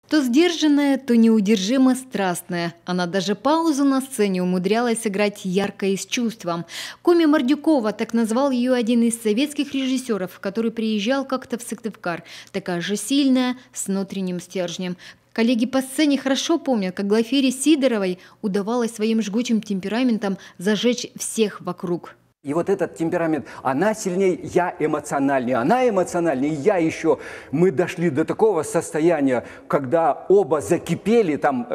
То сдержанная, то неудержимо страстная. Она даже паузу на сцене умудрялась сыграть ярко и с чувством. Коми Мордюкова, так назвал ее один из советских режиссеров, который приезжал как-то в Сыктывкар. Такая же сильная, с внутренним стержнем. Коллеги по сцене хорошо помнят, как Глафире Сидоровой удавалось своим жгучим темпераментом зажечь всех вокруг. И вот этот темперамент, она сильнее, я эмоциональнее, она эмоциональнее, я еще. Мы дошли до такого состояния, когда оба закипели там,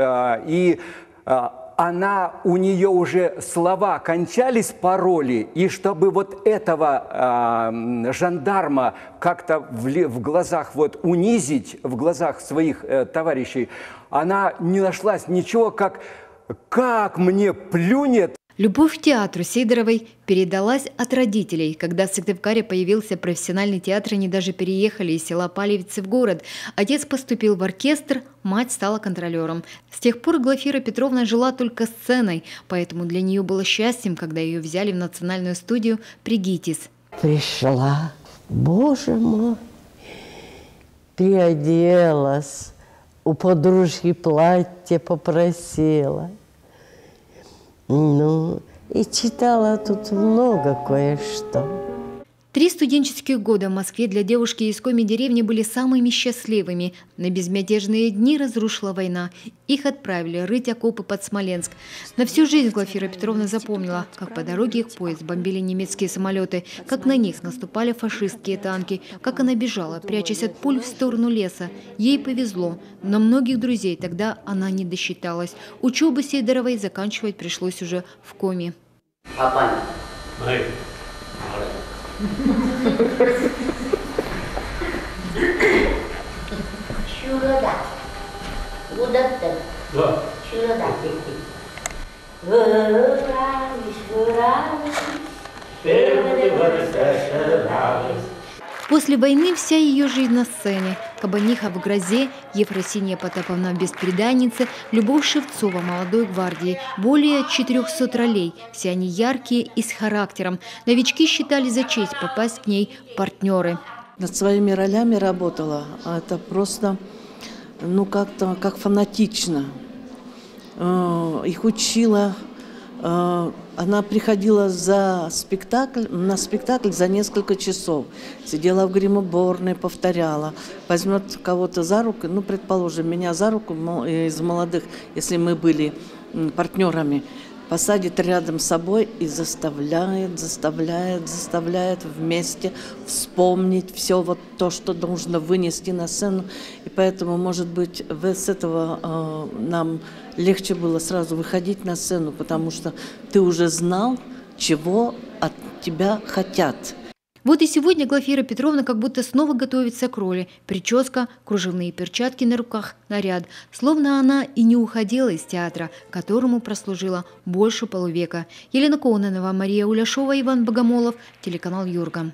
у нее уже слова кончались по роли, и чтобы вот этого жандарма как-то в глазах вот унизить, в глазах своих товарищей, она не нашлась ничего, как мне плюнет. Любовь к театру Сидоровой передалась от родителей. Когда в Сыктывкаре появился профессиональный театр, они даже переехали из села Палевицы в город. Отец поступил в оркестр, мать стала контролером. С тех пор Глафира Петровна жила только сценой, поэтому для нее было счастьем, когда ее взяли в национальную студию «Пригитис». Пришла, боже мой, переоделась, у подружки платье попросила. Ну, и читала тут много кое-что. 3 студенческих года в Москве для девушки из Коми-деревни были самыми счастливыми. На безмятежные дни разрушила война. Их отправили рыть окопы под Смоленск. На всю жизнь Глафира Петровна запомнила, как по дороге их поезд бомбили немецкие самолеты, как на них наступали фашистские танки, как она бежала, прячась от пуль в сторону леса. Ей повезло, но многих друзей тогда она не досчиталась. Учебу Сидоровой заканчивать пришлось уже в Коми. Папа. После войны вся ее жизнь на сцене. Кабаниха в грозе, Ефросинья Потаповна в «Бесприданнице», Любовь Шевцова «Молодой гвардии». Более 400 ролей. Все они яркие и с характером. Новички считали за честь попасть к ней в партнеры. Над своими ролями работала, а это просто, ну, как-то как фанатично. Их учила. Она приходила на спектакль за несколько часов. Сидела в гримуборной, повторяла. Возьмет кого-то за руку, ну, предположим, меня за руку из молодых, если мы были партнерами, посадит рядом с собой и заставляет вместе вспомнить все вот то, что нужно вынести на сцену. И поэтому, может быть, с этого нам легче было сразу выходить на сцену, потому что ты уже знал, чего от тебя хотят. Вот и сегодня Глафира Петровна как будто снова готовится к роли. Прическа, кружевные перчатки на руках, наряд. Словно она и не уходила из театра, которому прослужила больше полувека. Елена Кононова, Мария Уляшова, Иван Богомолов, телеканал «Юрга».